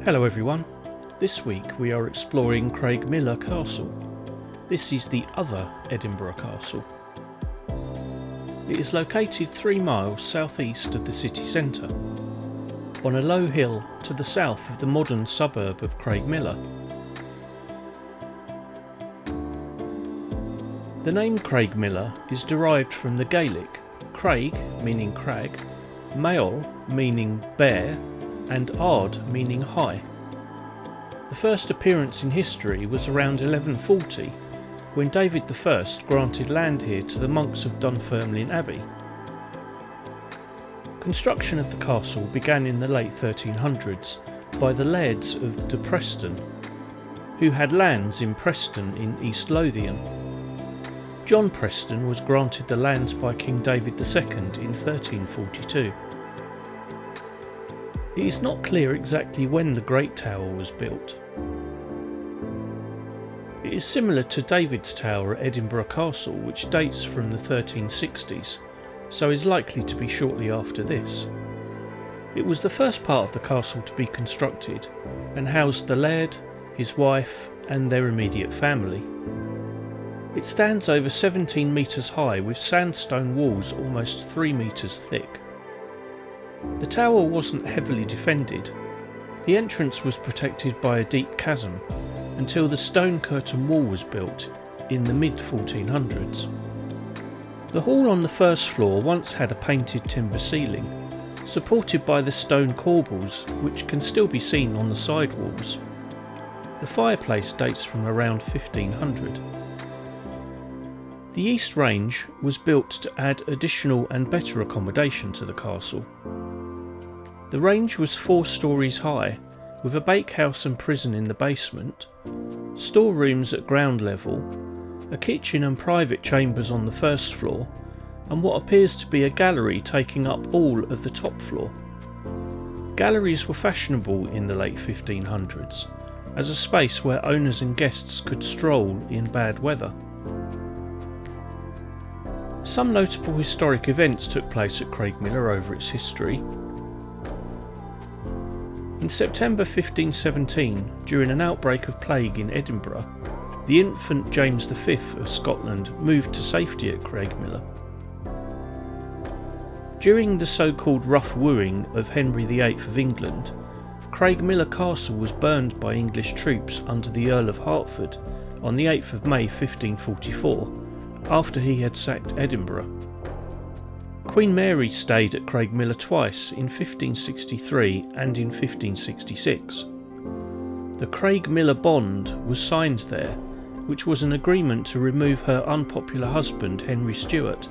Hello everyone, this week we are exploring Craigmillar Castle. This is the other Edinburgh castle. It is located 3 miles southeast of the city centre, on a low hill to the south of the modern suburb of Craigmillar. The name Craigmillar is derived from the Gaelic Craig meaning crag, Maol meaning bear, and Ard meaning high. The first appearance in history was around 1140, when David I granted land here to the monks of Dunfermline Abbey. Construction of the castle began in the late 1300s by the lairds of de Preston, who had lands in Preston in East Lothian. John Preston was granted the lands by King David II in 1342. It is not clear exactly when the Great Tower was built. It is similar to David's Tower at Edinburgh Castle, which dates from the 1360s, so is likely to be shortly after this. It was the first part of the castle to be constructed and housed the laird, his wife and their immediate family. It stands over 17 metres high with sandstone walls almost 3 metres thick. The tower wasn't heavily defended. The entrance was protected by a deep chasm until the stone curtain wall was built in the mid-1400s. The hall on the first floor once had a painted timber ceiling, supported by the stone corbels which can still be seen on the side walls. The fireplace dates from around 1500. The east range was built to add additional and better accommodation to the castle. The range was 4 stories high, with a bakehouse and prison in the basement, storerooms at ground level, a kitchen and private chambers on the first floor, and what appears to be a gallery taking up all of the top floor. Galleries were fashionable in the late 1500s, as a space where owners and guests could stroll in bad weather. Some notable historic events took place at Craigmillar over its history. In September 1517, during an outbreak of plague in Edinburgh, the infant James V of Scotland moved to safety at Craigmillar. During the so-called rough wooing of Henry VIII of England, Craigmillar Castle was burned by English troops under the Earl of Hertford on the 8th of May 1544, after he had sacked Edinburgh. Queen Mary stayed at Craigmillar twice, in 1563 and in 1566. The Craigmillar Bond was signed there, which was an agreement to remove her unpopular husband Henry Stuart,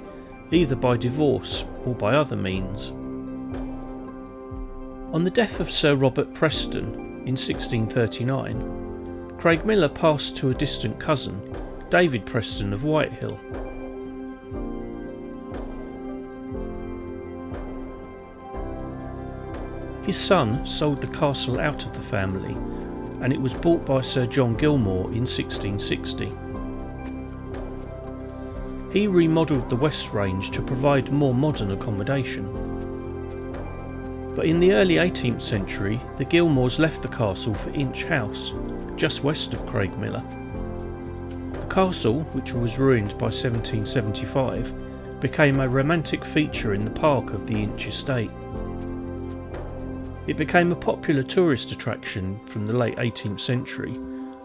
either by divorce or by other means. On the death of Sir Robert Preston in 1639, Craigmillar passed to a distant cousin, David Preston of Whitehill. His son sold the castle out of the family, and it was bought by Sir John Gilmours in 1660. He remodelled the West Range to provide more modern accommodation. But in the early 18th century, the Gilmours left the castle for Inch House, just west of Craigmillar. The castle, which was ruined by 1775, became a romantic feature in the park of the Inch estate. It became a popular tourist attraction from the late 18th century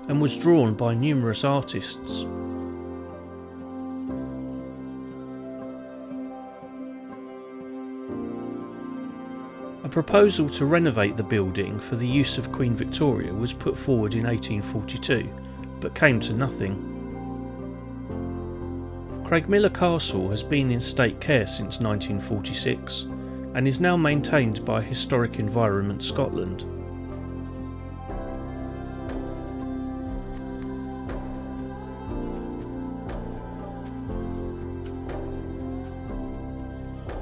and was drawn by numerous artists. A proposal to renovate the building for the use of Queen Victoria was put forward in 1842, but came to nothing. Craigmillar Castle has been in state care since 1946 and is now maintained by Historic Environment Scotland.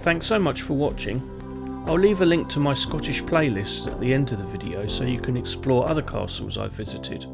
Thanks so much for watching. I'll leave a link to my Scottish playlist at the end of the video so you can explore other castles I've visited.